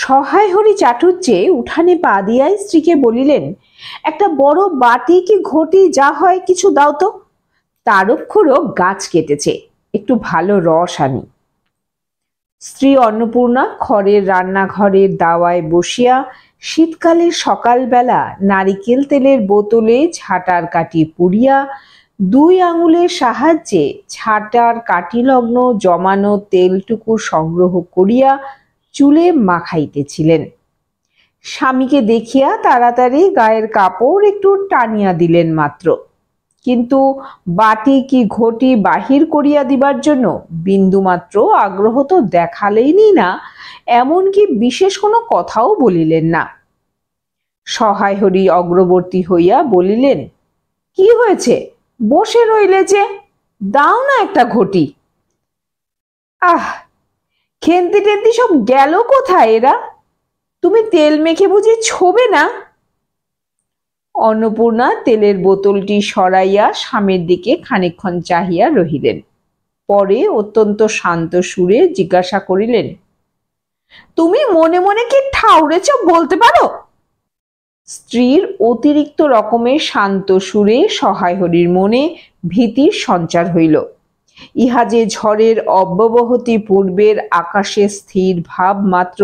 সহায় হরি চাটুর্যে উঠানে পা দিয়াই স্ত্রীকে বলিলেন, একটা বড় বাটি কি ঘটি যা হয় কিছু দাও তো। তারক্ষরও গাছ কেটেছে, একটু ভালো রস আনি। স্ত্রী অন্নপূর্ণা খড়ের রান্নাঘরের দাওয়ায় বসিয়া শীতকালের সকালবেলা নারিকেল তেলের বোতলে ঝাঁটার কাঠি পুড়িয়া 2 আঙুলের সাহায্যে ঝাঁটার কাঠিলগ্ন জমানো তেলটুকু সংগ্রহ করিয়া চুলে মাখাইতেছিলেন। স্বামীকে দেখিয়া তাড়াতাড়ি গায়ের কাপড় একটু টানিয়া দিলেন মাত্র, কিন্তু বাটি কি ঘটি বাহির করিয়া দিবার জন্য বিন্দুমাত্র আগ্রহ তো দেখালেনই না, এমনকি বিশেষ কোনো কথাও বলিলেন না। সহায় হরি অগ্রবর্তী হইয়া বলিলেন, কি হয়েছে, বসে রইলে যে, দাও না একটা ঘটি। আহ, খেন্তি টেন্তি সব গেল কোথায় এরা? তুমি তেল মেখে বুঝি ছোবে না? অন্নপূর্ণা তেলের বোতলটি সরাইয়া স্বামীর দিকে খানিকক্ষণ চাহিয়া রহিলেন। পরে অত্যন্ত শান্ত সুরে জিজ্ঞাসা করিলেন, তুমি মনে মনে কি ঠাউরেছ বলতে পারো? স্ত্রীর অতিরিক্ত রকমের শান্ত সুরে সহায় হরির মনে ভীতির সঞ্চার হইল। ইহা যে ঝড়ের অব্যবহতি পূর্বের আকাশে স্থির ভাব মাত্র,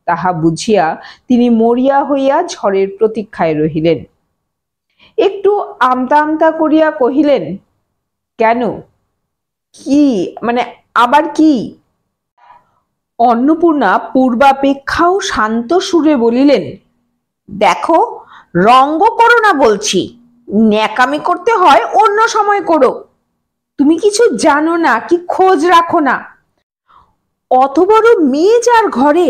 তাহা বুঝিয়া তিনি মরিয়া হইয়া ঝড়ের প্রতীক্ষায় রহিলেন। একটু আমতা আমতা করিয়া কহিলেন, কেন, কি, মানে আবার কি? অন্নপূর্ণা পূর্বাপেক্ষাও শান্ত সুরে বলিলেন, দেখো, রঙ্গ করো না বলছি, ন্যাকামি করতে হয় অন্য সময় করো। তুমি কিছু জানো না কি খোঁজ রাখো না? অত বড় মেয়ে যার ঘরে,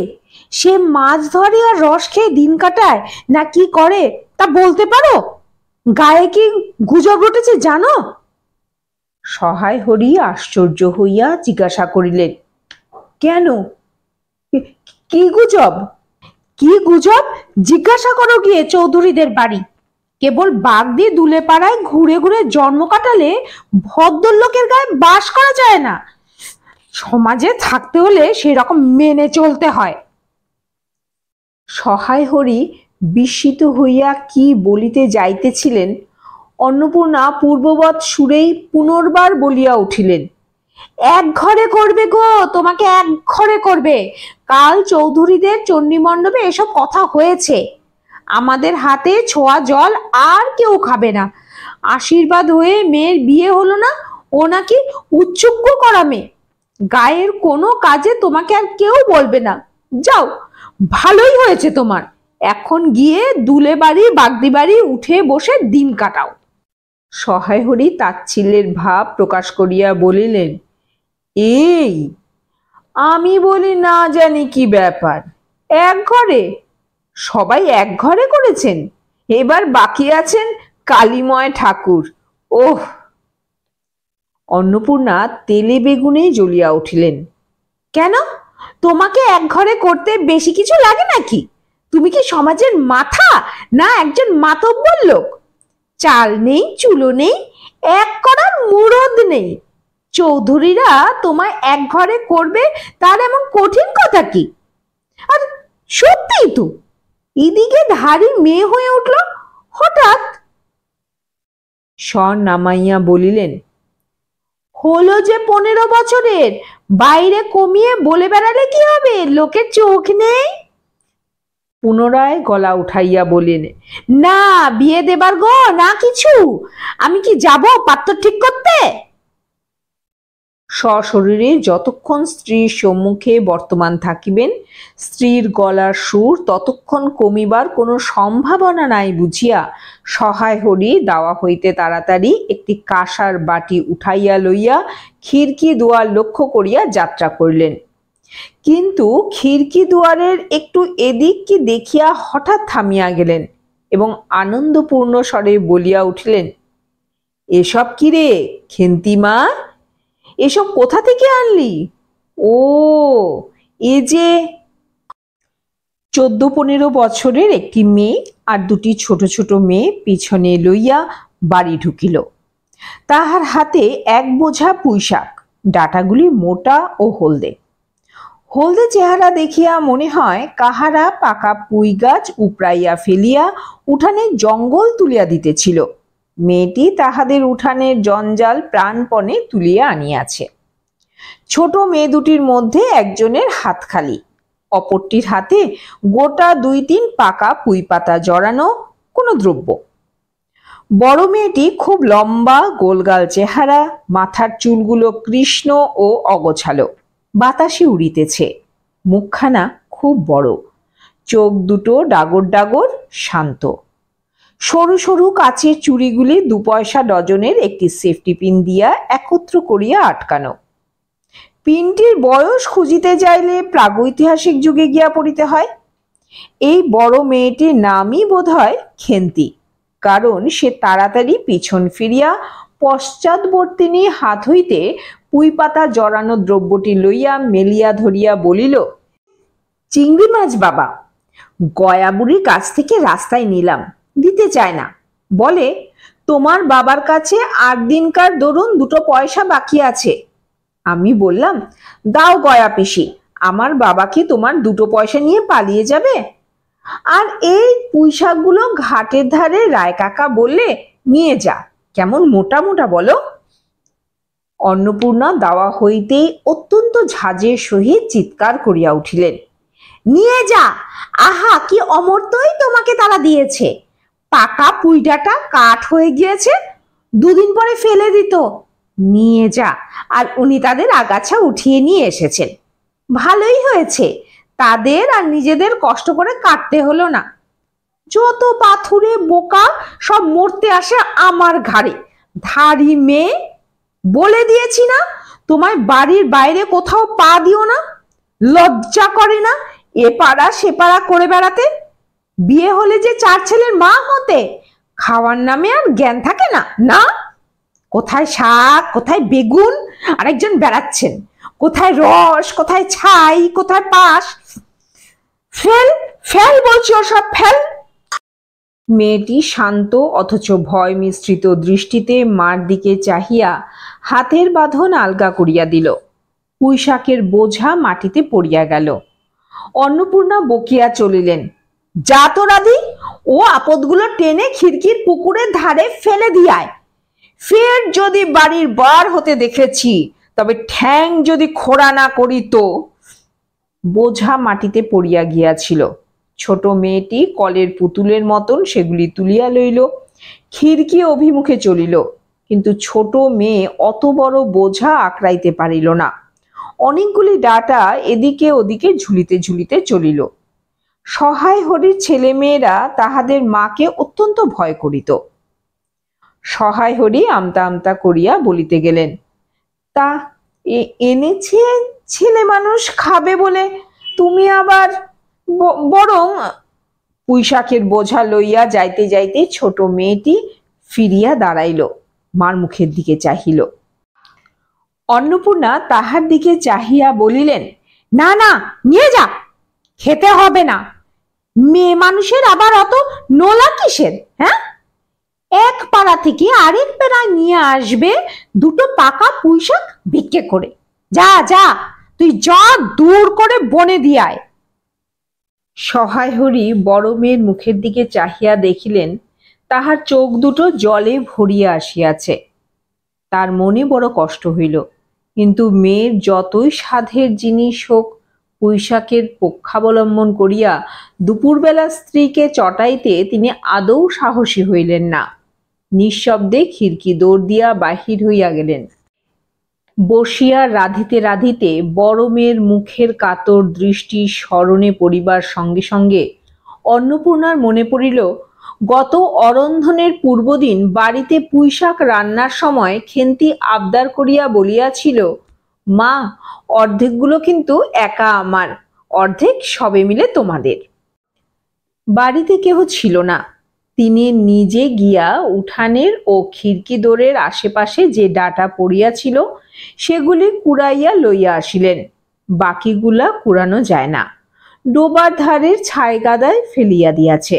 সে মাছ ধরে আর রস খেয়ে দিন কাটায় না কি করে তা বলতে পারো? গায়ে কি গুজব উঠেছে জানো? সহায় হরি আশ্চর্য হইয়া জিজ্ঞাসা করিলেন, কেন, কি গুজব? কি গুজব জিজ্ঞাসা করো গিয়ে চৌধুরীদের বাড়ি। কেবল বাঘ দিয়ে দুলে পাড়ায় ঘুরে ঘুরে জন্ম কাটালে ভদ্রলোকের গায়ে বাস করা যায় না। সমাজে থাকতে হলে সেরকম মেনে চলতে হয়। সহায় হরি বিস্মিত হইয়া কি বলিতে যাইতেছিলেন, অন্নপূর্ণা পূর্ববৎ সুরেই পুনর্বার বলিয়া উঠিলেন, এক ঘরে করবে গো, তোমাকে এক ঘরে করবে। কাল চৌধুরীদের চণ্ডী মণ্ডপে এসব কথা হয়েছে। আমাদের হাতে ছোঁয়া জল আর কেউ খাবে না। আশীর্বাদ হয়ে মেয়ের বিয়ে হলো না, ও নাকি উচ্চুজ্ঞ করা মেয়ে। গায়ের কোনো কাজে তোমাকে আর কেউ বলবে না। যাও, ভালোই হয়েছে তোমার। এখন গিয়ে দুলে বাড়ি বাগদি বাড়ি উঠে বসে দিন কাটাও। সহায় হরি তাচ্ছিল্যের ভাব প্রকাশ করিয়া বলিলেন, এই আমি বলি না জানি কি ব্যাপার, এক ঘরে? সবাই এক ঘরে করেছেন, এবার বাকি আছেন কালীময় ঠাকুর। ওহ! অন্নপূর্ণা তেলে বেগুনে জ্বলিয়া উঠিলেন। কেন, তোমাকে এক ঘরে করতে বেশি কিছু লাগে নাকি? তুমি কি সমাজের মাথা না একজন মাতব্বর লোক? চাল নেই, চুলো নেই, এক করার মুরদ নেই। চৌধুরীরা তোমায় এক ঘরে করবে তার এমন কঠিন কথা কি? আর সত্যিই তো এদিকে ধারী মেয়ে হয়ে উঠল হঠাৎ। স্বর নামাইয়া বলিলেন, হলো যে 15 বছরের, বাইরে কমিয়ে বলে বেড়ালে কি হবে, লোকের চোখ নেই। পুনরায় গলা উঠাইয়া বলিলেন, না বিয়ে দেবার গো, না কিছু। আমি কি যাব পাত্র ঠিক করতে? সশরীরে যতক্ষণ স্ত্রীর সম্মুখে বর্তমান থাকিবেন, স্ত্রীর গলার সুর ততক্ষণ কমিবার কোনো সম্ভাবনা নাই বুঝিয়া সহায় হরি দাওয়া হইতে তাড়াতাড়ি একটি কাঁসার বাটি উঠাইয়া লইয়া খিড়কি দুয়ার লক্ষ্য করিয়া যাত্রা করিলেন। কিন্তু খিড়কি দুয়ারের একটু এদিক কি দেখিয়া হঠাৎ থামিয়া গেলেন এবং আনন্দপূর্ণ স্বরে বলিয়া উঠিলেন, এসব কি রে খেন্তিমা, এসব কোথা থেকে আনলি? ও, এ যে 14-15 বছরের একটি মেয়ে আর দুটি ছোট ছোট মেয়ে পিছনে লইয়া বাড়ি ঢুকিল। তাহার হাতে এক বোঝা পুঁইশাক, ডাটাগুলি মোটা ও হলদে। হলদে চেহারা দেখিয়া মনে হয় কাহারা পাকা পুঁই গাছ উপড়াইয়া ফেলিয়া উঠানে জঙ্গল তুলিয়া দিতেছিল। মেয়েটি তাহাদের উঠানের জঞ্জাল প্রাণপণে তুলিয়া আনিয়াছে। ছোট মেয়ে দুটির মধ্যে একজনের হাত খালি, অপরটির হাতে গোটা 2-3 পাকা পুঁই পাতা জড়ানো কোনো দ্রব্য। বড় মেয়েটি খুব লম্বা, গোলগাল চেহারা, মাথার চুলগুলো কৃষ্ণ ও অগোছালো, বাতাসে উড়িতেছে। মুখখানা খুব বড়, চোখ দুটো ডাগর ডাগর, শান্ত। সরু সরু কাচের চুড়িগুলি 2 পয়সা ডজনের একটি সেফটি পিন দিয়া একত্র করিয়া আটকানো। পিনটির বয়স খুঁজিতে যাইলে প্রাগৈতিহাসিক যুগে গিয়া পড়িতে হয়। এই বড় মেয়েটির নামই বোধ হয় খেন্তি, কারণ সে তাড়াতাড়ি পিছন ফিরিয়া পশ্চাৎবর্তিনী হাত হইতে পুঁই পাতা জড়ানো দ্রব্যটি লইয়া মেলিয়া ধরিয়া বলিল, চিংড়ি মাছ বাবা, গয়াবুড়ির কাছ থেকে রাস্তায় নিলাম, দিতে চায় না, বলে তোমার বাবার কাছে 8 দিনকার দরুন 2 পয়সা বাকি আছে। আমি বললাম, দাও গয়া পিসি, আমার বাবা কি তোমার 2 পয়সা নিয়ে পালিয়ে যাবে? আর এই পুঁইশাকগুলো ঘাটের ধারে রায় কাকা বললে নিয়ে যা, কেমন মোটা মোটা বলো। অন্নপূর্ণা দাওয়া হইতেই অত্যন্ত ঝাঁজের সহিত চিৎকার করিয়া উঠিলেন, নিয়ে যা, আহা কি অমর্ত্যই তোমাকে তারা দিয়েছে, পাকা পুইডাটা কাঠ হয়ে গিয়েছে, 2 দিন পরে ফেলে দিত, নিয়ে যা। আর উনি তাদের আগাছা উঠিয়ে নিয়ে এসেছেন, ভালোই হয়েছে, তাদের আর নিজেদের কষ্ট করে কাটতে হলো না। যত পাথুরে বোকা সব মরতে আসে আমার ঘাড়ে, ধাড়ি মেয়ে, বলে দিয়েছি না তোমায় বাড়ির বাইরে কোথাও পা দিও না, লজ্জা করে না এ পাড়া সে পাড়া করে বেড়াতে? বিয়ে হলে যে 4 ছেলের মা হতে, খাওয়ার নামে আর জ্ঞান থাকে না? না, কোথায় শাক, কোথায় বেগুন, আরেকজন বেড়াচ্ছেন, কোথায় রস, কোথায় ছাই, কোথায় পাশ, ফেল ফেল বলছি, ওসব ফেল। মেয়েটি শান্ত অথচ ভয় মিশ্রিত দৃষ্টিতে মার দিকে চাহিয়া হাতের বাঁধন আলগা করিয়া দিল। পুঁইশাকের বোঝা মাটিতে পড়িয়া গেল। অন্নপূর্ণা বকিয়া চলিলেন, যা তো রাধি, ও আপদগুলো টেনে খিড়কির পুকুরের ধারে ফেলে দিয়ায়, ফের যদি বাড়ির বার হতে দেখেছি তবে ঠ্যাং যদি খোড়া না করি তো। বোঝা মাটিতে পড়িয়া গিয়াছিল। ছোট মেয়েটি কলের পুতুলের মতন সেগুলি তুলিয়া লইল, খিড়কি অভিমুখে চলিল, কিন্তু ছোট মেয়ে অত বড় বোঝা আঁকড়াইতে পারিল না। অনেকগুলি ডাটা এদিকে ওদিকে ঝুলিতে ঝুলিতে চলিল। সহায় হরির ছেলে মেয়েরা তাহাদের মাকে অত্যন্ত ভয় করিত। সহায় হরি আমতা আমতা করিয়া বলিতে গেলেন, তা এনেছে ছেলে মানুষ খাবে বলে, তুমি আবার বরং। পুঁইশাকের বোঝা লইয়া যাইতে যাইতে ছোট মেয়েটি ফিরিয়া দাঁড়াইল, মার মুখের দিকে চাহিল। অন্নপূর্ণা তাহার দিকে চাহিয়া বলিলেন, না না, নিয়ে যা, খেতে হবে না, মেয়ে মানুষের আবার অত নোলা কিসের? হ্যাঁ, এক পাড়া থেকে আরেক পাড়ায় নিয়ে আসবে 2 পাকা পুঁইশাক ভিক্ষে করে। যা যা, তুই যা, দূর করে বনে দিয়ায়। সহায় হরি বড় মেয়ের মুখের দিকে চাহিয়া দেখিলেন তাহার চোখ দুটো জলে ভরিয়া আসিয়াছে। তার মনে বড় কষ্ট হইল, কিন্তু মেয়ের যতই সাধের জিনিস হোক, পুঁইশাকের পক্ষাবলম্বন করিয়া দুপুরবেলা স্ত্রীকে চটাইতে তিনি আদৌ সাহসী হইলেন না। নিঃশব্দে খিড়কি দৌড় দিয়া বাহির হইয়া গেলেন। বসিয়া রাঁধিতে রাঁধিতে বড় মেয়ের মুখের কাতর দৃষ্টি স্মরণে পড়িবার সঙ্গে সঙ্গে অন্নপূর্ণার মনে পড়িল, গত অরন্ধনের পূর্বদিন বাড়িতে পুঁইশাক রান্নার সময় খেন্তি আবদার করিয়া বলিয়াছিল, মা, অর্ধেকগুলো কিন্তু একা আমার, অর্ধেক সবে মিলে তোমাদের। বাড়িতে কেহ ছিল না। তিনি নিজে গিয়া উঠানের ও খিড়কি দোরের আশেপাশে যে ডাটা পড়িয়াছিল সেগুলি কুড়াইয়া লইয়া আসিলেন। বাকিগুলা কুড়ানো যায় না, ডোবার ধারের ছাই গাদায় ফেলিয়া দিয়াছে।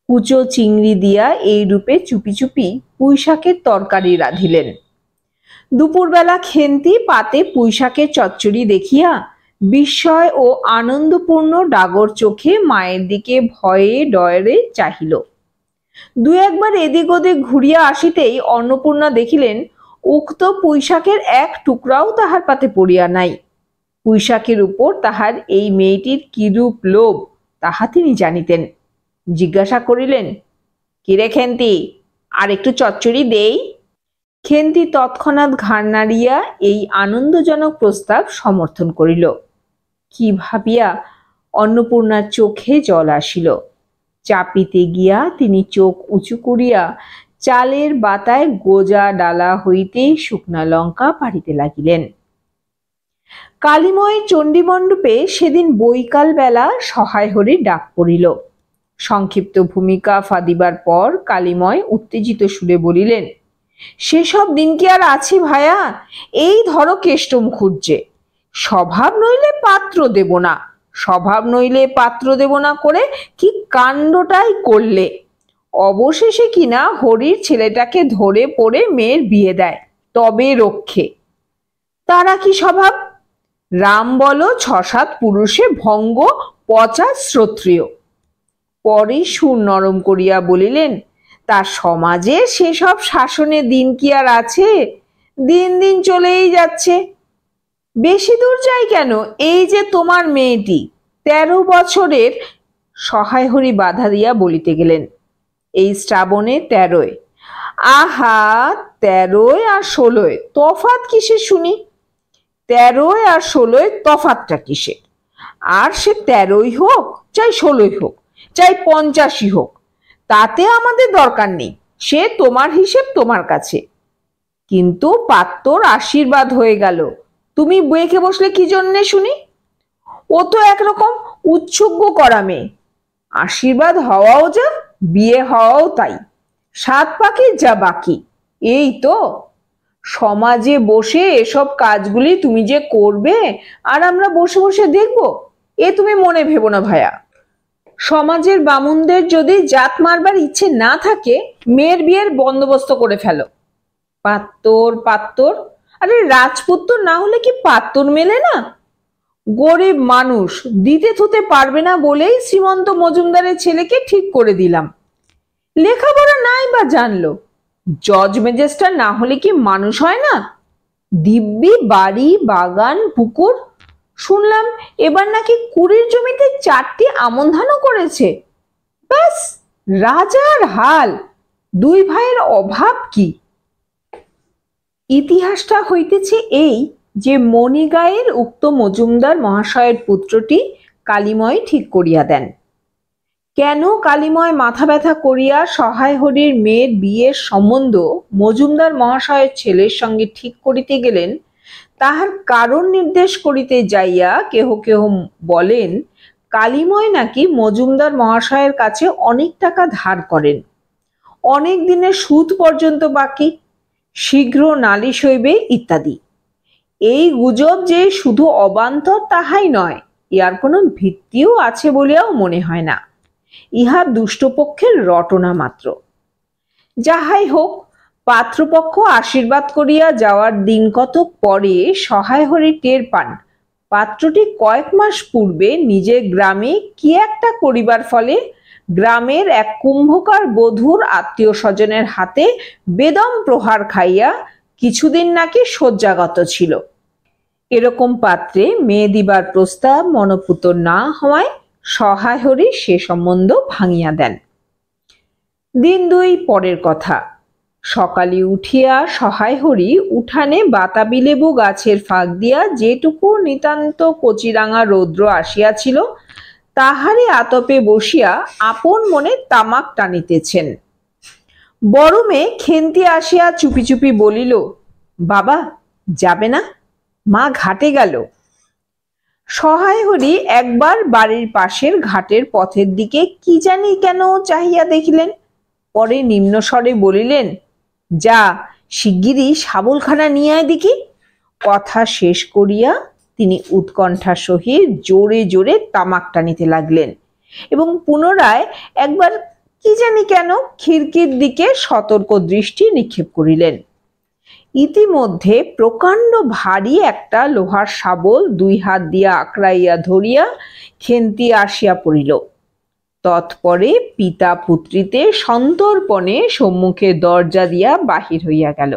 কুচো চিংড়ি দিয়া এই রূপে চুপি চুপি পুঁইশাকের তরকারি রাঁধিলেন। দুপুরবেলা খেন্তি পাতে পুঁইশাকের চচ্চড়ি দেখিয়া বিস্ময় ও আনন্দপূর্ণ ডাগর চোখে মায়ের দিকে ভয়ে ডরে চাহিল। দু একবার এদিক ওদিক ঘুরিয়া আসিতেই অন্নপূর্ণা দেখিলেন উক্ত পুঁইশাকের এক টুকরাও তাহার পাতে পড়িয়া নাই। পুঁইশাকের উপর তাহার এই মেয়েটির কিরূপ লোভ তাহা তিনি জানিতেন। জিজ্ঞাসা করিলেন, কিরে খেন্তি, আর একটু চচ্চড়ি দেই? খেন্তি তৎক্ষণাৎ ঘাড় নাড়িয়া এই আনন্দজনক প্রস্তাব সমর্থন করিল। কি ভাবিয়া অন্নপূর্ণার চোখে জল আসিল। চাপিতে গিয়া তিনি চোখ উঁচু করিয়া চালের বাতায় গোজা ডালা হইতে শুকনা লঙ্কা পাড়িতে লাগিলেন। কালীময় চণ্ডীমণ্ডপে সেদিন বৈকাল বেলা সহায় হরির ডাক পড়িল। সংক্ষিপ্ত ভূমিকা ফাঁদিবার পর কালীময় উত্তেজিত সুরে বলিলেন, সেসব দিন কি আর আছে ভায়া? এই ধরো কেষ্টম খুঁজছে, স্বভাব নইলে পাত্র দেব না, স্বভাব নইলে পাত্র দেব না করে কি কাণ্ডটাই করলে। অবশেষে কিনা হরির ছেলেটাকে ধরে পড়ে মেয়ের বিয়ে দেয়, তবে রক্ষে। তারা কি স্বভাব? রাম বলো ৬-৭ পুরুষে ভঙ্গ, পচা শ্রোত্রিয়। পরে সুর নরম করিয়া বলিলেন, তার সমাজে সেসব শাসনের দিন কি আর আছে? দিন দিন চলেই যাচ্ছে। বেশি দূর যাই কেন, এই যে তোমার মেয়েটি ১৩ বছরের। সহায় হরি বাধা দিয়া বলিতে গেলেন, এই শ্রাবণে ১৩। আহা, ১৩ আর ১৬ তফাৎ কিসে শুনি? ১৩ আর ১৬ তফাৎটা কিসে? আর সে ১৩ই হোক, চাই ১৬ই হোক, চাই ৫০ই হোক, তাতে আমাদের দরকার নেই। সে তোমার হিসেব তোমার কাছে। কিন্তু পাত্তর আশীর্বাদ হয়ে গেল, তুমি বইকে বসলে কি জন্যে শুনি? ও তো একরকম উৎসুগ্য করা মেয়ে। আশীর্বাদ হওয়াও যা, বিয়ে হওয়াও তাই। ৭ পাখির যা বাকি, এই তো। সমাজে বসে এসব কাজগুলি তুমি যে করবে আর আমরা বসে বসে দেখব, এ তুমি মনে ভেবো না ভায়া। সমাজের বামুনদের যদি জাত মারবার ইচ্ছে না থাকে, মেয়ের বিয়ের বন্দোবস্ত করে ফেলো। পাত্তর পাত্তর, আরে রাজপুত্র না হলে কি পাত্তর মেলে না? গরিব মানুষ, দিতে থুতে পারবে না বলেই শ্রীমন্ত মজুমদারের ছেলেকে ঠিক করে দিলাম। লেখাপড়া নাই বা জানলো, জজ ম্যাজিস্ট্রেট না হলে কি মানুষ হয় না? দিব্যি বাড়ি, বাগান, পুকুর। শুনলাম এবার নাকি ২০ জমিতে ৪টি আমন ধানও করেছে। ব্যাস, রাজার হাল। ২ ভাইয়ের অভাব কি? ইতিহাসটা হইতেছে এই যে মণিগায়ের উক্ত মজুমদার মহাশয়ের পুত্রটি কালীময় ঠিক করিয়া দেন। কেন কালীময় মাথা ব্যথা করিয়া সহায় হরির মেয়ের বিয়ের সম্বন্ধ মজুমদার মহাশয়ের ছেলের সঙ্গে ঠিক করিতে গেলেন, তাহার কারণ নির্দেশ করিতে যাইয়া কেহ কেহ বলেন, কালীময় নাকি মজুমদার মহাশয়ের কাছে অনেক টাকা ধার করেন, অনেক দিনের সুদ পর্যন্ত বাকি, শীঘ্র নালিশ হইবে ইত্যাদি। এই গুজব যে শুধু অবান্তর তাহাই নয়, ইহার কোনো ভিত্তিও আছে বলিয়াও মনে হয় না। ইহা দুষ্টপক্ষের রটনা মাত্র। যাহাই হোক, পাত্রপক্ষ আশীর্বাদ করিয়া যাওয়ার দিন কতক পরে সহায় হরি টের পান পাত্রটি কয়েক মাস পূর্বে নিজের গ্রামে কি একটা করিবার ফলে গ্রামের এক কুম্ভকার বধূর আত্মীয় স্বজনের হাতে বেদম প্রহার খাইয়া কিছুদিন নাকি শয্যাগত ছিল। এরকম পাত্রে মেয়ে দিবার প্রস্তাব মনঃপূত না হওয়ায় সহায় হরি সে সম্বন্ধ ভাঙিয়া দেন। দিন ২ পরের কথা। সকালে উঠিয়া সহায় হরি উঠানে বাতাবি লেবু গাছের ফাঁক দিয়া যেটুকু নিতান্ত কচিরাঙা রৌদ্র আসিয়াছিল, তাহারই আতপে বসিয়া আপন মনে তামাক টানিতেছেন। বড় মেয়ে খেন্তি আসিয়া চুপি চুপি বলিল, বাবা যাবে না? মা ঘাটে গেল। সহায় হরি একবার বাড়ির পাশের ঘাটের পথের দিকে কি জানি কেন চাহিয়া দেখিলেন, পরে নিম্নস্বরে বলিলেন, যা শিগগিরই শাবলখানা নিয়ে আয় দেখি। কথা শেষ করিয়া তিনি উৎকণ্ঠার সহিত জোরে জোরে তামাক টানিতে লাগলেন এবং পুনরায় একবার কি জানি কেন খিড়কির দিকে সতর্ক দৃষ্টি নিক্ষেপ করিলেন। ইতিমধ্যে প্রকাণ্ড ভারী একটা লোহার শাবল 2 হাত দিয়া আঁকড়াইয়া ধরিয়া খেন্তি আসিয়া পড়িল। তৎপরে পিতা পুত্রীতে সন্তর্পণে সম্মুখে দরজা দিয়া বাহির হইয়া গেল।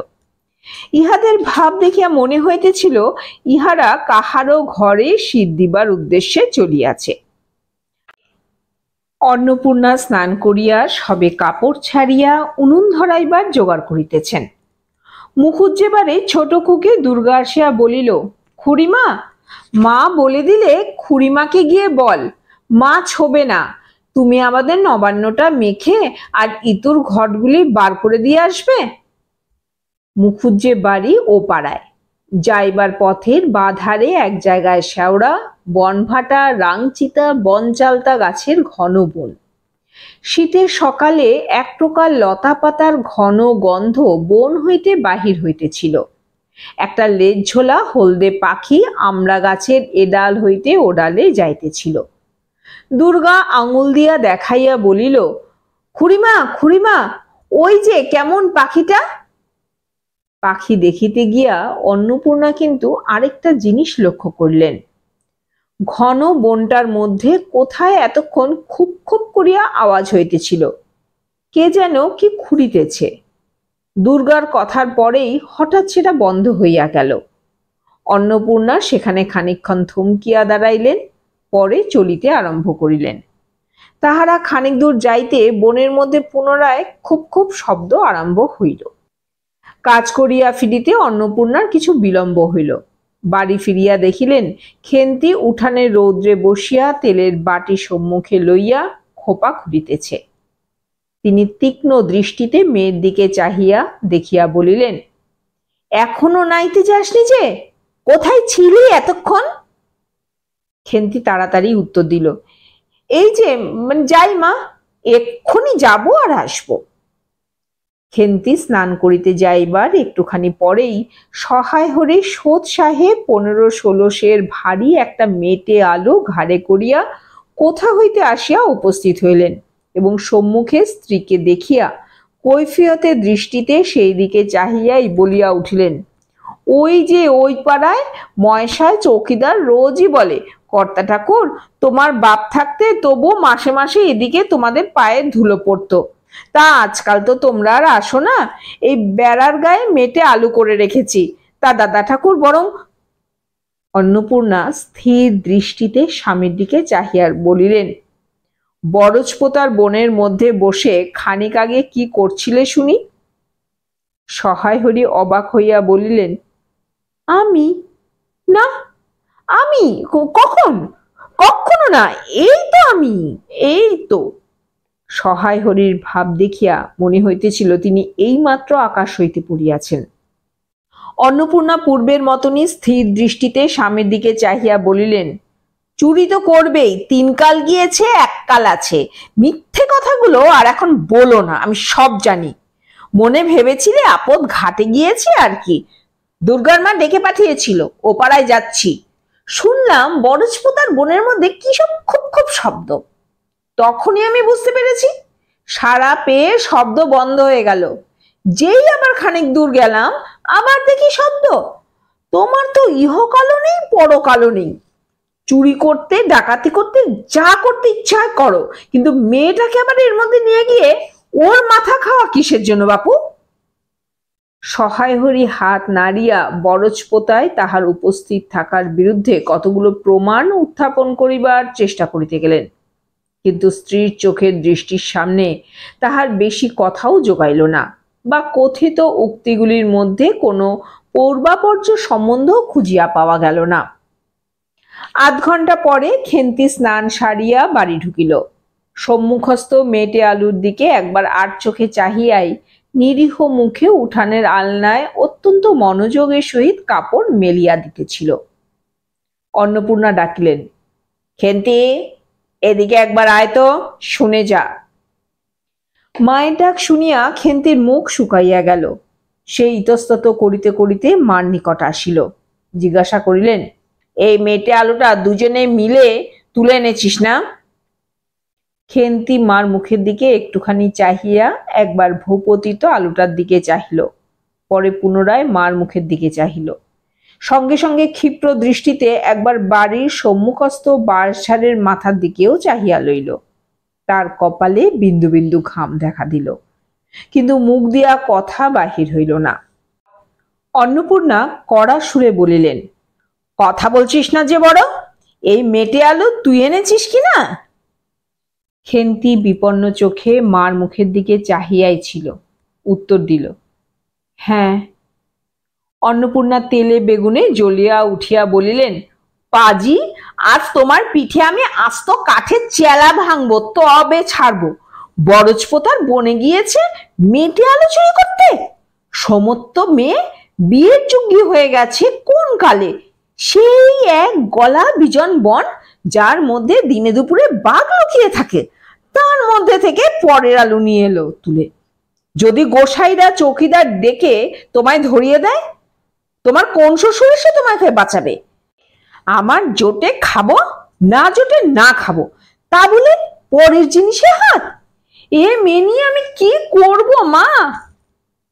ইহাদের ভাব দেখিয়া মনে হইতেছিল ইহারা কাহারও ঘরে শীত দিবার উদ্দেশ্যে চলিয়াছে। অন্নপূর্ণা স্নান করিয়া সবে কাপড় ছাড়িয়া উনুন ধরাইবার জোগাড় করিতেছেন। মুখুজ্জেবারে ছোট খুকে দুর্গা আসিয়া বলিল, খুড়িমা, মা বলে দিলে খুড়িমাকে গিয়ে বল মাছ হবে না, তুমি আমাদের নবান্নটা মেখে আর ইতুর ঘটগুলি বার করে দিয়ে আসবে। মুখুজ্জে বাড়ি ও পাড়ায়, যাইবার পথের বাধারে এক জায়গায় শেওড়া, বনভাটা, রাংচিতা, বনচালতা গাছের ঘন বন। শীতের সকালে এক প্রকার লতা পাতার ঘন গন্ধ বন হইতে বাহির হইতেছিল। একটা লেজঝোলা হলদে পাখি আমড়া গাছের এডাল হইতে ওডালে যাইতেছিল। দুর্গা আঙুল দিয়া দেখাইয়া বলিল, খুড়িমা, খুড়িমা, ওই যে কেমন পাখিটা। পাখি দেখিতে গিয়া অন্নপূর্ণা কিন্তু আরেকটা জিনিস লক্ষ্য করলেন। ঘন বনটার মধ্যে কোথায় এতক্ষণ খুব খুব করিয়া আওয়াজ হইতেছিল, কে যেন কি খুঁড়িতেছে। দুর্গার কথার পরেই হঠাৎ সেটা বন্ধ হইয়া গেল। অন্নপূর্ণা সেখানে খানিকক্ষণ থমকিয়া দাঁড়াইলেন, পরে চলিতে আরম্ভ করিলেন। তাহারা খানিক দূর যাইতে বনের মধ্যে পুনরায় খুব খুব শব্দ আরম্ভ হইল। কাজ করিয়া ফিরিতে অন্নপূর্ণার কিছু বিলম্ব হইল। বাড়ি ফিরিয়া দেখিলেন খেন্তি উঠানে রৌদ্রে বসিয়া তেলের বাটি সম্মুখে লইয়া খোপা খুঁড়িতেছে। তিনি তীক্ষ্ণ দৃষ্টিতে মেয়ের দিকে চাহিয়া দেখিয়া বলিলেন, এখনো নাইতে যাসনি যে? কোথায় ছিলি এতক্ষণ? খেন্তি তাড়াতাড়ি উত্তর দিল, এই যে যাই মা, এক্ষুনি যাব আর আসবো। খেন্তি স্নান করিতে যাইবার একটুখানি পরেই সহায় হরে সোৎ সাহেব 15-16 সের ভারী একটা মেটে আলো ঘাড়ে করিয়া কোথা হইতে আসিয়া উপস্থিত হইলেন এবং সম্মুখে স্ত্রীকে দেখিয়া কৈফিয়তের দৃষ্টিতে সেই দিকে চাহিয়াই বলিয়া উঠিলেন, ওই যে ওই পাড়ায় ময়সায় চৌকিদার রোজই বলে, কর্তা ঠাকুর, তোমার বাপ থাকতে তবু মাসে মাসে এদিকে তোমাদের পায়ে ধুলো পড়তো, তা আজকাল তো তোমরা আর আসো না, এই বেড়ার গায়ে মেটে আলু করে রেখেছি, তা দাদা ঠাকুর বরং। অন্নপূর্ণা স্থির দৃষ্টিতে স্বামীর দিকে চাহিয়া বলিলেন, বরজপোতার বনের মধ্যে বসে খানিক আগে কি করছিলে শুনি? সহায় হরি অবাক হইয়া বলিলেন, আমি? না, আমি কখন? কখনো না, এই তো আমি, এই তো। সহায় হরির ভাব দেখিয়া মনে হইতেছিল তিনি এইমাত্র আকাশ হইতে পড়িয়াছেন। অন্নপূর্ণা পূর্বের মতনই স্থির দৃষ্টিতে স্বামীর দিকে চাহিয়া বলিলেন, চুরি তো করবেই, 3 কাল গিয়েছে, 1 কাল আছে, মিথ্যে কথাগুলো আর এখন বলো না, আমি সব জানি। মনে ভেবেছিলে আপদ ঘাটে গিয়েছে আর কি, দুর্গার মা ডেকে পাঠিয়েছিল, ও পাড়ায় যাচ্ছি, শুনলাম বরজপোতার বনের মধ্যে কি সব খুব খুব শব্দ। তখনই আমি বুঝতে পেরেছি, সারা পেয়ে শব্দ বন্ধ হয়ে গেল। যেই আবার খানিক দূর গেলাম, আবার দেখি শব্দ। তোমার তো ইহকালও নেই, পরকালও নেই, চুরি করতে, ডাকাতি করতে, যা করতে ইচ্ছা করো, কিন্তু মেয়েটাকে আবার এর মধ্যে নিয়ে গিয়ে ওর মাথা খাওয়া কিসের জন্য বাপু? সহায় হরি হাত নাড়িয়া বরজপোতায় তাহার উপস্থিত থাকার বিরুদ্ধে কতগুলো প্রমাণ উত্থাপন করিবার চেষ্টা করিতে গেলেন, কিন্তু স্ত্রীর চোখের দৃষ্টির সামনে তাহার বেশি কথাও জোগাইল না, বা কথিত উক্তিগুলির মধ্যে কোনো পূর্বাপর্য সম্বন্ধ খুঁজিয়া পাওয়া গেল না। 8 ঘন্টা পরে খেন্তি স্নান সারিয়া বাড়ি ঢুকিল। সম্মুখস্থ মেটে আলুর দিকে একবার আর চোখে চাহিয়াই নিরীহ মুখে উঠানের আলনায় অত্যন্ত মনোযোগের সহিত কাপড় মেলিয়া দিতেছিল। অন্নপূর্ণা ডাকিলেন, খেন্তি, এদিকে একবার আয় তো, শুনে যা। মায়ের ডাক শুনিয়া খেন্তির মুখ শুকাইয়া গেল। সে ইতস্তত করিতে করিতে মার নিকট আসিল। জিজ্ঞাসা করিলেন, এই মেটে আলুটা দুজনে মিলে তুলে এনেছিস না? খেন্তি মার মুখের দিকে একটুখানি চাহিয়া একবার ভূপতিত আলুটার দিকে চাহিল, পরে পুনরায় মার মুখের দিকে চাহিল। সঙ্গে সঙ্গে ক্ষিপ্র দৃষ্টিতে একবার বাড়ির সম্মুখস্থ বাঁশঝাড়ের মাথার দিকেও চাহিয়া লইল। তার কপালে বিন্দু বিন্দু ঘাম দেখা দিল, কিন্তু মুখ দিয়া কথা বাহির হইল না। অন্নপূর্ণা কড়া সুরে বলিলেন, কথা বলছিস না যে বড়? এই মেটে আলু তুই এনেছিস কিনা? খেন্তি বিপন্ন চোখে মার মুখের দিকে চাহিয়াই ছিল, উত্তর দিল, হ্যাঁ। অন্নপূর্ণা তেলে বেগুনে জ্বলিয়া উঠিয়া বলিলেন, পাজি, আজ তোমার পিঠে আমি আস্ত কাঠের চেলা ভাঙবো, তবে ছাড়বো। বরজপোতার বনে গিয়েছে মেটে আলু চুরি করতে। সমস্ত মেয়ে বিয়ের যোগ্য হয়ে গেছে কোন কালে, সেই এক গলা বিজন বন, যার মধ্যে দিনে দুপুরে বাঘ লুকিয়ে থাকে, তার মধ্যে থেকে পরের আলু নিয়ে এলো তুলে। যদি গোসাইরা চৌকিদার ডেকে তোমায় ধরিয়ে দেয়, তোমার কোন শ্বশুর এসে তোমাকে বাঁচাবে? আমার জোটে খাবো, না জোটে না খাবো, তা বলে পরের জিনিসে হাত? এ মেয়ে নিয়ে আমি কি করব মা?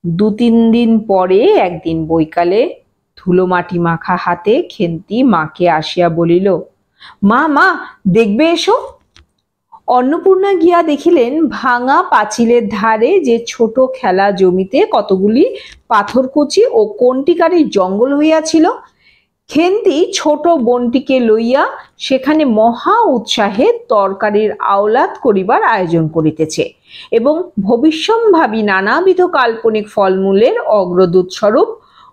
2-3 দিন পরে একদিন বৈকালে ধুলো মাটি মাখা হাতে খেন্তি মাকে আসিয়া বলিল, মা মা দেখবে এসো। অন্নপূর্ণা গিয়া দেখিলেন ভাঙা পাঁচিলের ধারে যে ছোট খেলা জমিতে কতগুলি পাথরকুচি ও কন্টিকারির জঙ্গল হইয়াছিল, খেন্তি ছোট বোনটিকে লইয়া সেখানে মহা উৎসাহে তরকারির আওলাদ করিবার আয়োজন করিতেছে এবং ভবিষ্যম্ভাবী নানাবিধ কাল্পনিক ফলমূলের অগ্রদূত স্বরূপ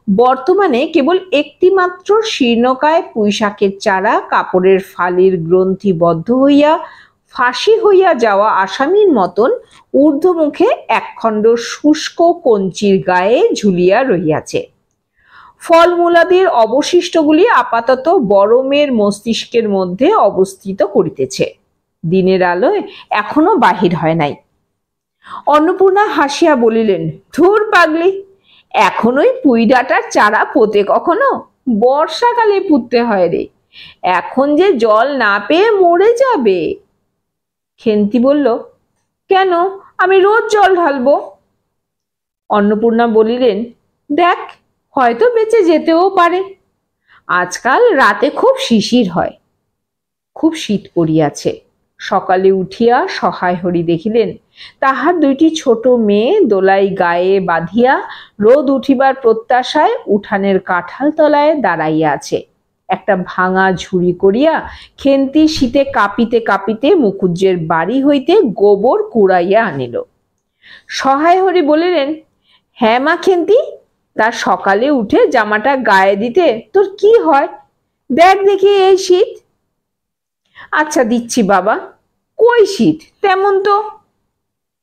বর্তমানে কেবল একটি মাত্র শীর্ণকায় পুঁইশাকের চারা কাপড়ের ফালির গ্রন্থিবদ্ধ হইয়া ফাঁসি হইয়া যাওয়া আসামির মতন ঊর্ধ্বমুখে একখণ্ড শুষ্ক কঞ্চির গায়ে ঝুলিয়া রহিয়াছে। ফলমূলাদির অবশিষ্টগুলি আপাতত বড় মেয়ের মস্তিষ্কের মধ্যে অবস্থিত করিতেছে, দিনের আলোয় এখনো বাহির হয় নাই। অন্নপূর্ণা হাসিয়া বলিলেন, ধুর পাগলি, এখনোই পুঁই ডাঁটার চারা পোতে কখনো? বর্ষাকালে পুঁততে হয় রে, এখন যে জল না পেয়ে মরে যাবে। খেন্তি বলল, কেন, আমি রোজ জল ঢালবো। অন্নপূর্ণা বলিলেন, দেখ, হয়তো বেঁচে যেতেও পারে। আজকাল রাতে খুব শিশির হয়। খুব শীত পড়িয়াছে। সকালে উঠিয়া সহায় হরি দেখিলেন তাহার 2টি ছোট মেয়ে দোলাই গায়ে বাঁধিয়া রোদ উঠিবার প্রত্যাশায় উঠানের কাঁঠাল তলায় দাঁড়াইয়া আছে। একটা ভাঙা ঝুড়ি করিয়া খেন্তি শীতে কাঁপিতে কাঁপিতে মুখুজ্জের বাড়ি হইতে গোবর কুড়াইয়া আনিল। সহায় হরি বলিলেন, হ্যাঁ মা খেন্তি, তার সকালে উঠে জামাটা গায়ে দিতে তোর কি হয়? দেখ দেখি এই শীত। আচ্ছা দিচ্ছি বাবা। কই শীত? তেমন তো।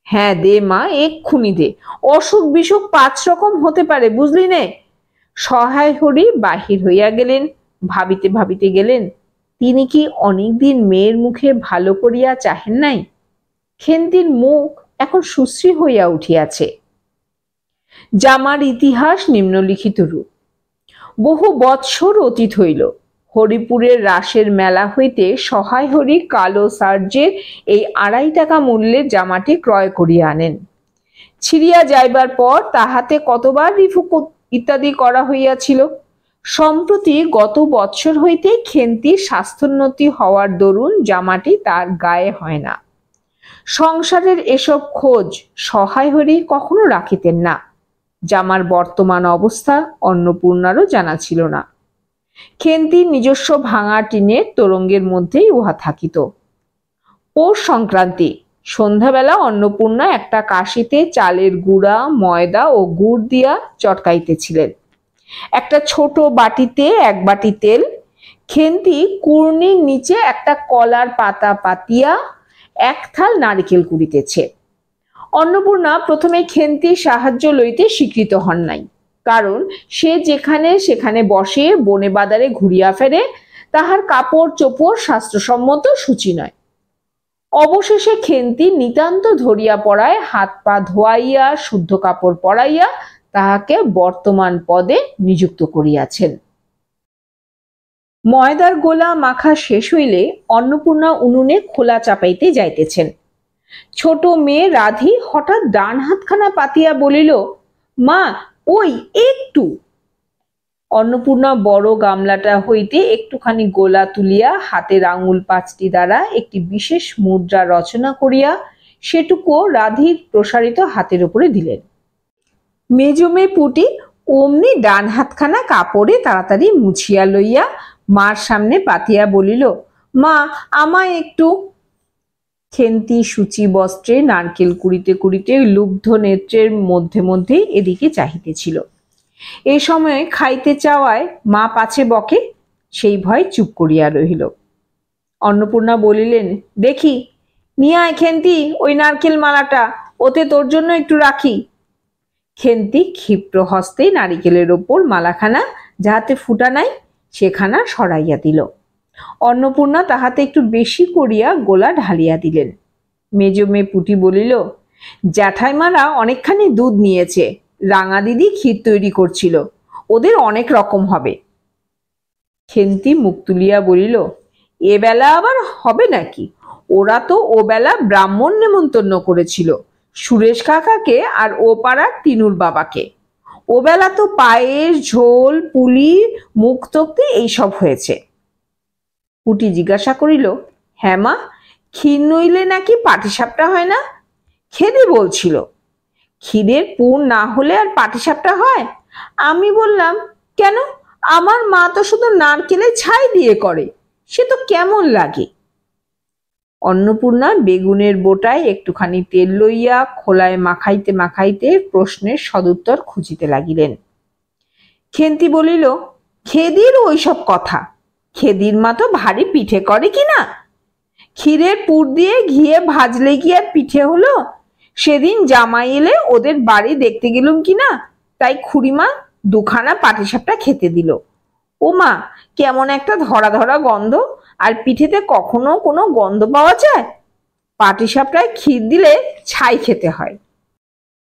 হ্যাঁ দে মা, এক্ষুনি দে, অসুখ বিসুখ 5 রকম হতে পারে, বুঝলি নে। সহায় হরি বাহির হইয়া গেলেন। ভাবিতে ভাবিতে গেলেন, তিনি কি অনেকদিন মেয়ের মুখে ভালো করিয়া চাহেন নাই? খেন্তির মুখ এখন সুশ্রী হইয়া উঠিয়াছে। জামার ইতিহাস নিম্নলিখিত রূপ। বহু বৎসর অতীত হইল। হরিপুরের রাসের মেলা হইতে সহায় হরি কালো সার্জের এই 2.5 টাকা মূল্যের জামাটি ক্রয় করিয়া আনেন। ছিড়িয়া যাইবার পর তাহাতে কতবার রিফু ইত্যাদি করা হইয়াছিল। সম্প্রতি গত বৎসর হইতে খেন্তির স্বাস্থ্যোন্নতি হওয়ার দরুন জামাটি তার গায়ে হয় না। সংসারের এসব খোঁজ সহায় হরি কখনো রাখিতেন না। জামার বর্তমান অবস্থা অন্নপূর্ণারও জানা ছিল না। খেন্তির নিজস্ব ভাঙা টিনের তোরঙ্গের মধ্যেই উহা থাকিত। পৌষ সংক্রান্তি সন্ধ্যাবেলা অন্নপূর্ণা একটা কাশিতে চালের গুঁড়া, ময়দা ও গুড় দিয়া চটকাইতেছিলেন। একটা ছোট বাটিতে 1 বাটি তেল। খেন্তি কুর্নির নিচে একটা কলার পাতা পাতিয়া 1 থাল নারিকেল কুড়িতেছে। অন্নপূর্ণা প্রথমে খেন্তির সাহায্য লইতে স্বীকৃত হন নাই, কারণ সে যেখানে সেখানে বসে বনে বাদারে ঘুরিয়া ফেরে, তাহার কাপড় চোপড় শাস্ত্রসম্মত সূচি নয়। অবশেষে খেন্তি নিতান্ত ধরিয়া পড়ায় হাত পা ধোয়াইয়া শুদ্ধ কাপড় পরাইয়া তাহাকে বর্তমান পদে নিযুক্ত করিয়াছেন। ময়দার গোলা মাখা শেষ হইলে অন্নপূর্ণা উনুনে খোলা চাপাইতে যাইতেছেন। ছোট মেয়ে রাধি হঠাৎ ডান হাতখানা পাতিয়া বলিল, মা, ওই একটু। অন্নপূর্ণা বড় গামলাটা হইতে একটুখানি গোলা তুলিয়া হাতের আঙুল পাঁচটি দ্বারা একটি বিশেষ মুদ্রা রচনা করিয়া সেটুকুও রাধির প্রসারিত হাতের উপরে দিলেন। মেজমে পুটি অমনি ডান হাতখানা কাপড়ে তাড়াতাড়ি মুছিয়া লইয়া মার সামনে পাতিয়া বলিল, মা আমায় একটু। খেন্তি সূচি বস্ত্রে নারকেল কুড়িতে কুড়িতে লুব্ধ নেত্রের মধ্যে মধ্যে এদিকে চাহিতেছিল। এ সময় খাইতে চাওয়ায় মা পাছে বকে, সেই ভয় চুপ করিয়া রহিল। অন্নপূর্ণা বলিলেন, দেখি নিয়ে আয় খেন্তি ওই নারকেল মালাটা, ওতে তোর জন্য একটু রাখি। খেন্তি ক্ষিপ্র হস্তে নারিকেলের ওপর মালাখানা যাহাতে ফুটা নাই সেখানা সরাইয়া দিল। অন্নপূর্ণা তাহাতে একটু বেশি করিয়া গোলা ঢালিয়া দিলেন। মেজমে পুটি বলিল, জ্যাঠাইমারা অনেকখানি দুধ নিয়েছে, রাঙা দিদি ক্ষীর তৈরি করছিল, ওদের অনেক রকম হবে। খেন্তি মুখ তুলিয়া বলিল, এ বেলা আবার হবে নাকি? ওরা তো ও বেলা ব্রাহ্মণ নেমন্তন্ন করেছিল, সুরেশ কাকাকে আর ও পাড়ার তিনুর বাবাকে। ও বেলা তো পায়েস, ঝোল, পুলি, মুখ তক্তি এইসব হয়েছে। পুটি জিজ্ঞাসা করিল, হ্যাঁ মা, ক্ষীর নইলে নাকি পাটিসাপটা হয় না? খেদে বলছিল, ক্ষীরের পুর না হলে আর পাটিসাপটা হয়? আমি বললাম, কেন, আমার মা তো শুধু নারকেলের ছাই দিয়ে করে, সে তো কেমন লাগে। অন্নপূর্ণা বেগুনের বোটায় একটুখানি তেল লইয়া খোলায় মাখাইতে মাখাইতে প্রশ্নের সদুত্তর খুঁজিতে লাগিলেন। খেন্তি বলিল, খেদির ওইসব কথা, খেদির মা তো ভারী পিঠে করে কিনা? ক্ষীরের পুর দিয়ে ঘিয়ে ভাজলে কি আর পিঠে হলো? সেদিন জামাই এলে ওদের বাড়ি দেখতে গেলুম কিনা, তাই খুড়িমা দুখানা পাটিসাপটা খেতে দিল। ও মা, কেমন একটা ধরা ধরা গন্ধ, আর পিঠেতে কখনো কোনো গন্ধ পাওয়া যায়? পাটিসাপটায় ক্ষীর দিলে ছাই খেতে হয়।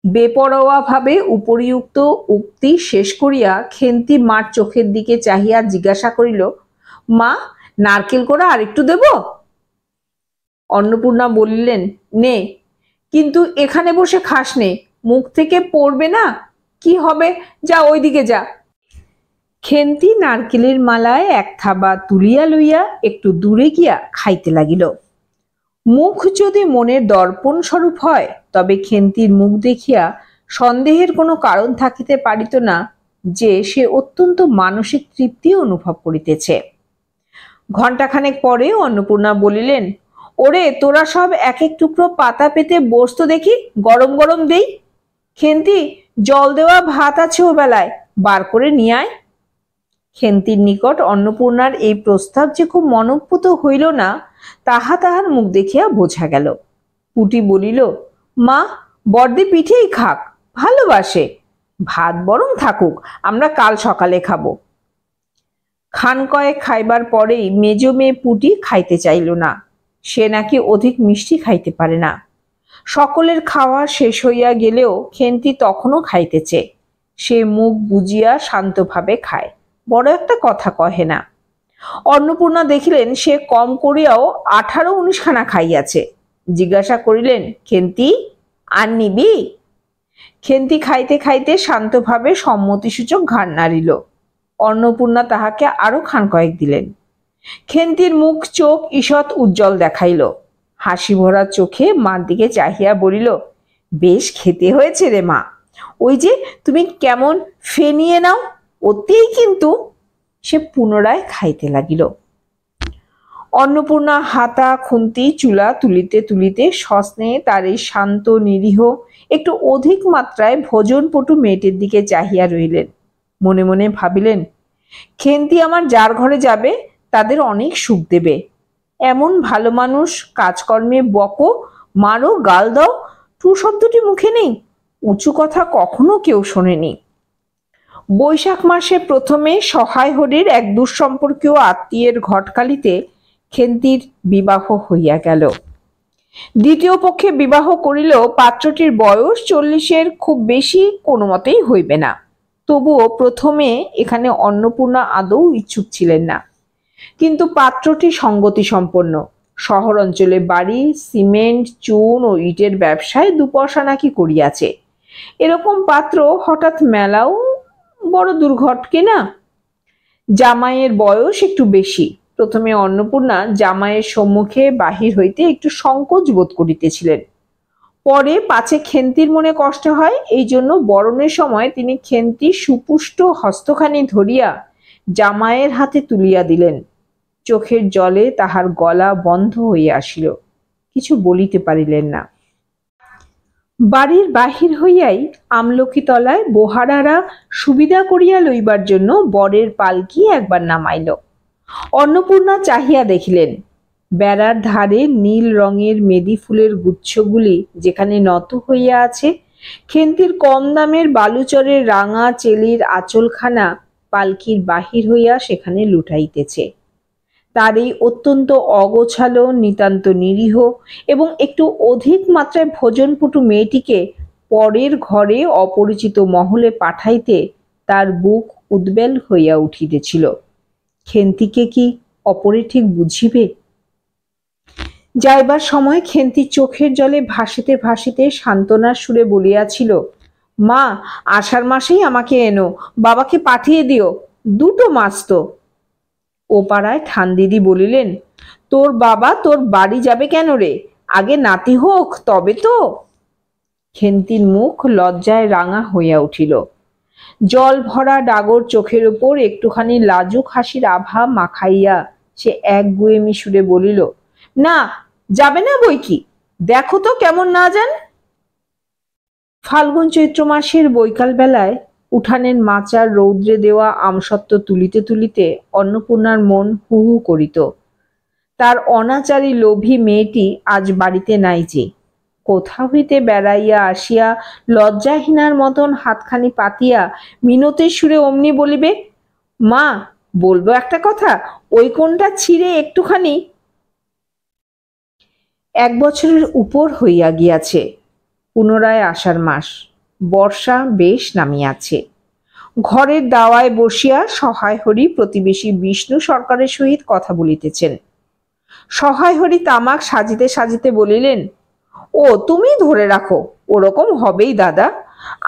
বেপরোয়া ভাবে উপরিউক্ত উক্তি শেষ করিয়া খেন্তি মার চোখের দিকে চাহিয়া জিজ্ঞাসা করিল, মা, নারকেল কোড়া আর একটু দেব? অন্নপূর্ণা বলিলেন, নে, কিন্তু এখানে বসে খাস নে, মুখ থেকে পড়বে না, কি হবে, যা ওইদিকে যা। খেন্তি নারকেলের মালায় এক থাবা তুলিয়া লইয়া একটু দূরে গিয়া খাইতে লাগিল। মুখ যদি মনের দর্পণ স্বরূপ হয় তবে খেন্তির মুখ দেখিয়া সন্দেহের কোনো কারণ থাকিতে পারিত না যে সে অত্যন্ত মানসিক তৃপ্তি অনুভব করিতেছে। ঘণ্টাখানেক পরে অন্নপূর্ণা বলিলেন, ওরে, তোরা সব এক এক টুকরো পাতা পেতে বসতো দেখি, গরম গরম দেই। খেন্তি, জল দেওয়া ভাত আছে ও বেলায়, বার করে নিয়ে আয়। খেন্তির নিকট অন্নপূর্ণার এই প্রস্তাব যে খুব মনোপুত হইল না তাহা তাহার মুখ দেখিয়া বোঝা গেল। পুটি বলিল, মা, বড়দি পিঠেই খাক, ভালোবাসে, ভাত বরং থাকুক, আমরা কাল সকালে খাবো। খান কয়েক খাইবার পরেই মেজ মেয়ে পুটি খাইতে চাইল না, সে নাকি অধিক মিষ্টি খাইতে পারে না। সকলের খাওয়া শেষ হইয়া গেলেও খেন্তি তখনও খাইতেছে। সে মুখ বুজিয়া শান্তভাবে খায়, বড় একটা কথা কহে না। অন্নপূর্ণা দেখিলেন সে কম করিয়াও 18-19 খানা খাইয়াছে। জিজ্ঞাসা করিলেন, খেন্তি, আর নিবি? খেন্তি খাইতে খাইতে শান্তভাবে সম্মতিসূচক ঘাড় নাড়িল। অন্নপূর্ণা তাহাকে আরো খান কয়েক দিলেন। খেন্তির মুখ চোখ ঈষৎ উজ্জ্বল দেখাইল। হাসি ভরা চোখে মার দিকে চাহিয়া বলিল, বেশ খেতে হয়েছে রে মা, ওই যে তুমি কেমন ফেনিয়ে নাও, ওতেই কিন্তু। সে পুনরায় খাইতে লাগিল। অন্নপূর্ণা হাতা খুন্তি চুলা তুলিতে তুলিতে সস্নেহে তার এই শান্ত নিরীহ একটু অধিক মাত্রায় ভোজনপটু মেয়েটির দিকে চাহিয়া রইলেন। মনে মনে ভাবিলেন, খেন্তি আমার যার ঘরে যাবে তাদের অনেক সুখ দেবে। এমন ভালো মানুষ, কাজকর্মে বকো, মারো, গাল দাও, টু শব্দটি মুখে নেই, উঁচু কথা কখনো কেউ শোনেনি। বৈশাখ মাসে প্রথমে সহায় হরির এক দুঃসম্পর্কীয় আত্মীয়ের ঘটকালিতে খেন্তির বিবাহ হইয়া গেল। দ্বিতীয় পক্ষে বিবাহ করিলেও পাত্রটির বয়স 40-এর খুব বেশি কোনো মতেই হইবে না। তবুও প্রথমে এখানে অন্নপূর্ণা আদৌ ইচ্ছুক ছিলেন না, কিন্তু পাত্রটি সঙ্গতি সম্পন্ন, শহর অঞ্চলে বাড়ি, সিমেন্ট, চুন ও ইটের ব্যবসায় 2 পয়সা নাকি করিয়াছে। এরকম পাত্র হঠাৎ মেলাও বড় দুর্ঘটকে না। জামাইয়ের বয়স একটু বেশি। প্রথমে অন্নপূর্ণা জামাইয়ের সম্মুখে বাহির হইতে একটু সংকোচ বোধ করিতেছিলেন। পরে পাছে খেন্তির মনে কষ্ট হয়, এই জন্য বরণের সময় তিনি খেন্তির সুপুষ্ট হস্তখানি ধরিয়া জামাইয়ের হাতে তুলিয়া দিলেন। চোখের জলে তাহার গলা বন্ধ হইয়া আসিল, কিছু বলিতে পারিলেন না। বাড়ির বাহির হইয়াই আমলকি তলায় বোহারারা সুবিধা করিয়া লইবার জন্য বরের পালকি একবার নামাইল। অন্নপূর্ণা চাহিয়া দেখিলেন, বেড়ার ধারে নীল রঙের মেদি ফুলের গুচ্ছগুলি যেখানে নত হইয়া আছে, খেন্তির কম দামের বালুচরের রাঙা চেলির আঁচলখানা পালকির বাহির হইয়া সেখানে লুটাইতেছে। তার এই অত্যন্ত অগোছালো, নিতান্ত নিরীহ এবং একটু অধিক মাত্রায় ভোজনপটু মেয়েটিকে পরের ঘরে অপরিচিত মহলে পাঠাইতে তার বুক উদ্বেল হইয়া উঠিতেছিল। খেন্তিকে কি অপরে ঠিক বুঝিবে? যাইবার সময় খেন্তি চোখের জলে ভাসিতে ভাসিতে সান্ত্বনার সুরে বলিয়াছিল, মা, আষাঢ় মাসেই আমাকে এনো, বাবাকে পাঠিয়ে দিও, 2টো মাস তো। ও পাড়ায় ঠান দিদি বলিলেন, তোর বাবা তোর বাড়ি যাবে কেন রে, আগে নাতি হোক তবে তো। খেন্তির মুখ লজ্জায় রাঙা হইয়া উঠিল। জল ভরা ডাগর চোখের উপর একটুখানি লাজুক হাসির আভা মাখাইয়া সে এক গুয়েমি সুরে বলিল, না, যাবে না বই কি, দেখো তো কেমন না যান। ফাল্গুন চৈত্র মাসের বৈকাল বেলায় উঠানের মাচার রৌদ্রে দেওয়া আমসত্ত্ব তুলিতে তুলিতে অন্নপূর্ণার মন হু হু করিত। তার অনাচারী লোভী মেয়েটি আজ বাড়িতে নাই যে। কোথা হইতে বেড়াইয়া আসিয়া লজ্জাহীনার মতন হাতখানি পাতিয়া মিনতের সুরে অমনি বলিবে, মা, বলবো একটা কথা, ওই কোনটা ছিঁড়ে একটুখানি। 1 বছরের উপর হইয়া গিয়াছে। পুনরায় আষাঢ় মাস, বর্ষা বেশ নামিয়াছে। ঘরের দাওয়ায় বসিয়া সহায় হরি প্রতিবেশী বিষ্ণু সরকারের সহিত কথা বলিতেছেন। সহায় হরি তামাক সাজিতে সাজিতে বলিলেন, ও তুমি ধরে রাখো, ওরকম হবেই দাদা,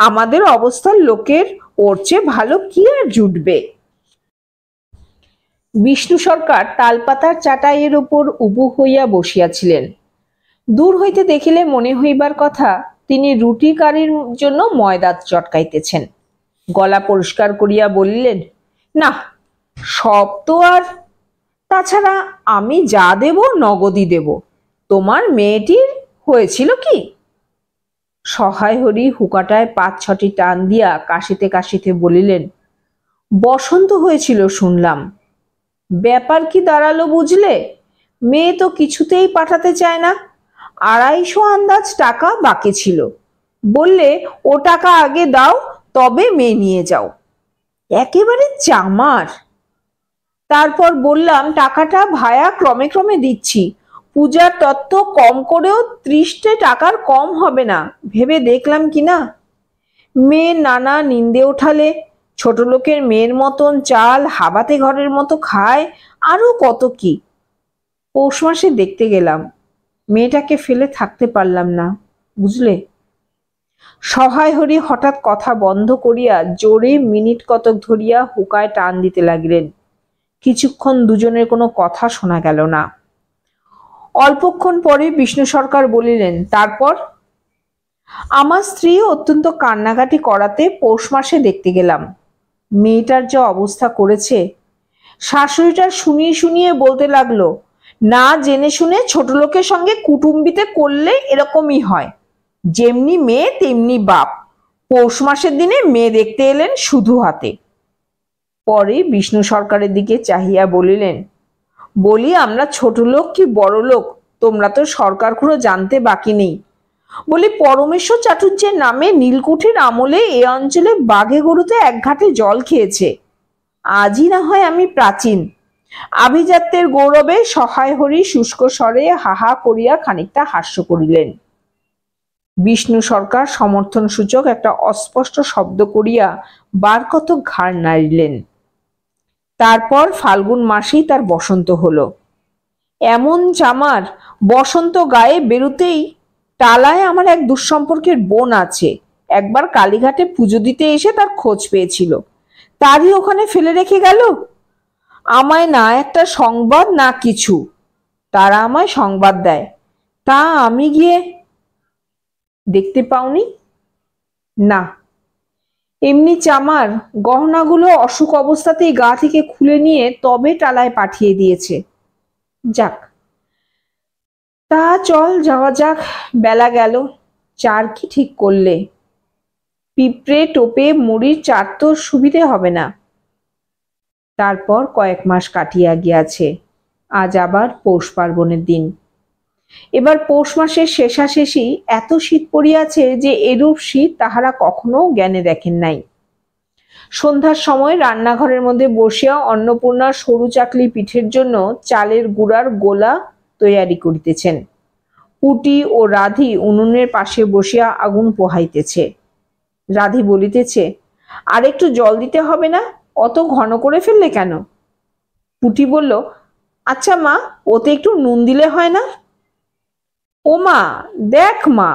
আমাদের অবস্থার লোকের ওর চেয়ে ভালো কি আর জুটবে। বিষ্ণু সরকার তালপাতার চাটাইয়ের উপর উবু হইয়া বসিয়াছিলেন। দূর হইতে দেখিলে মনে হইবার কথা তিনি রুটি কারির জন্য ময়দা চটকাইতেছেন। গলা পরিষ্কার করিয়া বলিলেন, না, সব তো আর, তাছাড়া আমি যা দেব নগদই দেব। তোমার মেয়েটির হয়েছিল কি? সহায় হরি হুকাটায় 5-6টি টান দিয়া কাশিতে কাশিতে বলিলেন, বসন্ত হয়েছিল শুনলাম। ব্যাপার কি দাঁড়ালো বুঝলে? মেয়ে তো কিছুতেই পাঠাতে চায় না। 250 আন্দাজ টাকা বাকি ছিল, বললে ও টাকা আগে দাও, তবে মেয়ে নিয়ে যাও। একেবারে চামার। তারপর বললাম, টাকাটা ভায়া ক্রমে ক্রমে দিচ্ছি, পূজার তত্ত্ব কম করেও 30 টাকার কম হবে না, ভেবে দেখলাম কিনা। মেয়ে নানা নিন্দে ওঠালে, ছোট লোকের মেয়ের মতন চাল হাবাতে ঘরের মতো খায়, আরো কত কি। পৌষ মাসে দেখতে গেলাম, মেয়েটাকে ফেলে থাকতে পারলাম না, বুঝলে। সহায় হরি হঠাৎ কথা বন্ধ করিয়া জোরে মিনিট কতক ধরিয়া হুকায় টান দিতে লাগিলেন। কিছুক্ষণ দুজনের কোনো কথা শোনা গেল না। অল্পক্ষণ পরে বিষ্ণু সরকার বলিলেন, তারপর? আমার স্ত্রী অত্যন্ত কান্নাকাটি করাতে পৌষ মাসে দেখতে গেলাম। মেয়েটার যে অবস্থা করেছে, শাশুড়িটা শুনিয়ে শুনিয়ে বলতে লাগলো, না জেনে শুনে ছোট লোকের সঙ্গে কুটুম্বিতে করলে এরকমই হয়, যেমনি মেয়ে তেমনি বাপ। পৌষ মাসের দিনে মেয়ে দেখতে এলেন শুধু হাতে। পরে বিষ্ণু সরকারের দিকে চাহিয়া বলিলেন, বলি, আমরা ছোট লোক কি বড় লোক তোমরা তো সরকার খুঁড়ো জানতে বাকি নেই। বলি, পরমেশ্বর চাটুর্যের নামে নীলকুঠির আমলে এ অঞ্চলে বাঘে গরুতে এক ঘাটে জল খেয়েছে। আজই না হয় আমি প্রাচীন। আভিজাত্যের গৌরবে সহায় হরি শুষ্ক স্বরে হাহা করিয়া খানিকটা হাস্য করিলেন। বিষ্ণু সরকার সমর্থন সূচক একটা অস্পষ্ট শব্দ করিয়া বার কত ঘাড় নাড়িলেন। তারপর ফাল্গুন মাসেই তার বসন্ত হলো। এমন চামার, বসন্ত গায়ে বেরুতেই টালায় আমার এক দুঃসম্পর্কের বোন আছে, একবার কালীঘাটে পুজো দিতে এসে তার খোঁজ পেয়েছিল, তারই ওখানে ফেলে রেখে গেল। আমায় না একটা সংবাদ না কিছু, তারা আমায় সংবাদ দেয়, তা আমি গিয়ে দেখতে পাওনি? না, এমনি চামার গহনাগুলো অসুখ অবস্থাতেই গা থেকে খুলে নিয়ে তবে টালায় পাঠিয়ে দিয়েছে। যাক, তা চল যাওয়া যাক, বেলা গেল। চার কি ঠিক করলে? পিঁপড়ে টোপে মুড়ির চার তো সুবিধে হবে না। তারপর কয়েক মাস কাটিয়া গিয়াছে, আজ আবার পৌষ পার্বণের দিন। এবার পৌষ মাসের শেষাশেষি এত শীত পড়িয়াছে যে এরূপ শীত তাহারা কখনো জ্ঞানে দেখেন নাই। সন্ধ্যার সময় রান্নাঘরের মধ্যে বসিয়া অন্নপূর্ণা সরু চাকলি পিঠের জন্য চালের গুঁড়ার গোলা তৈয়ারি করিতেছেন। পুটি ও রাধি উনুনের পাশে বসিয়া আগুন পোহাইতেছে। রাধি বলিতেছে, আর একটু জল দিতে হবে না? অত ঘন করে ফেললে কেন? পুটি বলল, আচ্ছা মা, ওতে একটু নুন দিলে হয় না? ও মা, দেখ মা,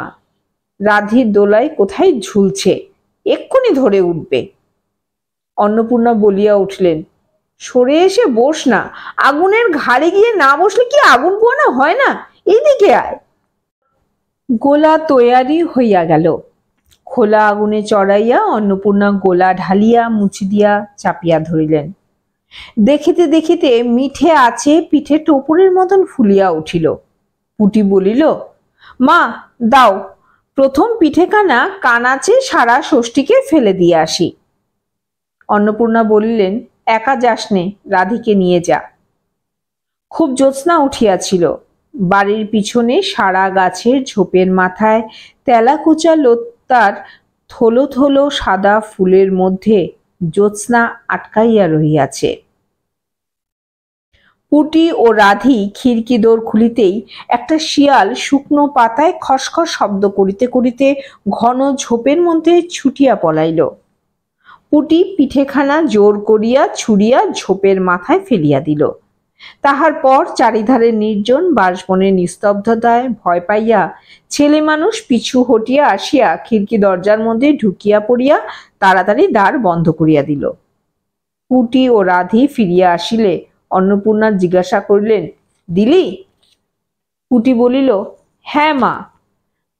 রাধির দোলায় কোথায় ঝুলছে, এক্ষুনি ধরে উঠবে। অন্নপূর্ণা বলিয়া উঠলেন, সরে এসে বস না, আগুনের ঘাড়ে গিয়ে না বসলে কি আগুন পোয়ানো হয় না? এইদিকে আয়। গোলা তৈয়ারি হইয়া গেল। খোলা আগুনে চড়াইয়া অন্নপূর্ণা গোলা ঢালিয়া মুছি দিয়া চাপিয়া ধরিলেন। দেখিতে দেখিতে মিঠে আছে পিঠে টোপরের মতন ফুলিয়া উঠিল। পুটি বলিল, মা দাও, প্রথম পিঠেখানা কানাচে সারা ষষ্ঠীকে ফেলে দিয়ে আসি। অন্নপূর্ণা বলিলেন, একা যাস নে, রাধিকে নিয়ে যা। খুব জ্যোৎস্না উঠিয়াছিল। বাড়ির পিছনে সারা গাছের ঝোপের মাথায় তেলাকুচা লতার থলো থলো সাদা ফুলের মধ্যে জ্যোৎস্না আটকাইয়া রহিয়াছে। পুটি ও রাধি খিড়কি দোর খুলিতেই একটা শিয়াল শুকনো পাতায় খসখস শব্দ করিতে করিতে ঘন ঝোপের মধ্যে ছুটিয়া পলাইল। পুটি পিঠেখানা জোর করিয়া ছুড়িয়া ঝোপের মাথায় ফেলিয়া দিল। তাহার পর চারিধারে নির্জন বাঁশবনের নিস্তব্ধতায় ভয় পাইয়া ছেলে মানুষ পিছু হটিয়া আসিয়া খিড়কি দরজার মধ্যে ঢুকিয়া পড়িয়া তাড়াতাড়ি দ্বার বন্ধ করিয়া দিল। পুটি ও রাধি ফিরিয়া আসিলে অন্নপূর্ণা জিজ্ঞাসা করিলেন, দিলি? পুটি বলিল, হ্যাঁ মা,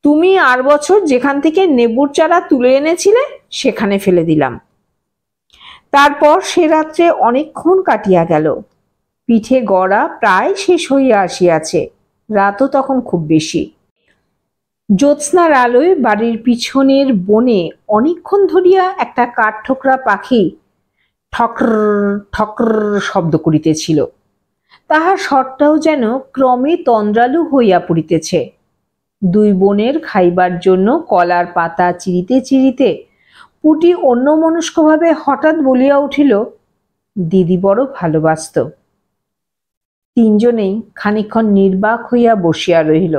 তুমি আর বছর যেখান থেকে নেবুর চারা তুলে এনেছিলে সেখানে ফেলে দিলাম। তারপর সে রাত্রে অনেকক্ষণ কাটিয়া গেল। পিঠে গড়া প্রায় শেষ হইয়া আসিয়াছে, রাতও তখন খুব বেশি। জ্যোৎস্নার আলোয় বাড়ির পিছনের বনে অনেকক্ষণ ধরিয়া একটা কাঠঠোকরা পাখি ঠকর ঠকর শব্দ করিতেছিল। তাহার স্বরটাও যেন ক্রমে তন্দ্রালু হইয়া পড়িতেছে। দুই বোনের খাইবার জন্য কলার পাতা চিরিতে চিরিতে পুটি অন্যমনস্কভাবে হঠাৎ বলিয়া উঠিল, দিদি বড় ভালোবাসত। তিনজনেই খানিকক্ষণ নির্বাক হইয়া বসিয়া রহিল।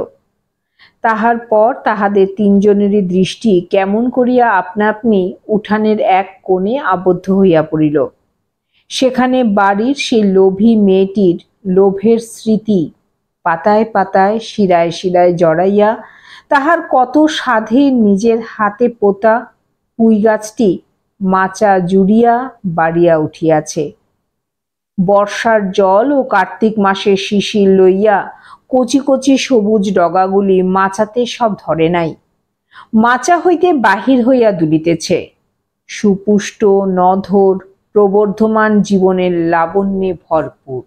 তাহার পর তাহাদের তিনজনেরই দৃষ্টি কেমন করিয়া আপনা আপনি উঠানের এক কোণে আবদ্ধ হইয়া পড়িল। সেখানে বাড়ির সেই লোভী মেয়েটির লোভের স্মৃতি পাতায় পাতায় শিরায় শিরায় জড়াইয়া তাহার কত সাধে নিজের হাতে পোতা পুঁই গাছটি মাচা জুড়িয়া বাড়িয়া উঠিয়াছে। বর্ষার জল ও কার্তিক মাসের শিশির লইয়া কচি কচি সবুজ ডগাগুলি মাচাতে সব ধরে নাই, মাচা হইতে বাহির হইয়া দুলিতেছে। সুপুষ্ট নধর প্রবর্ধমান জীবনের লাবণ্যে ভরপুর।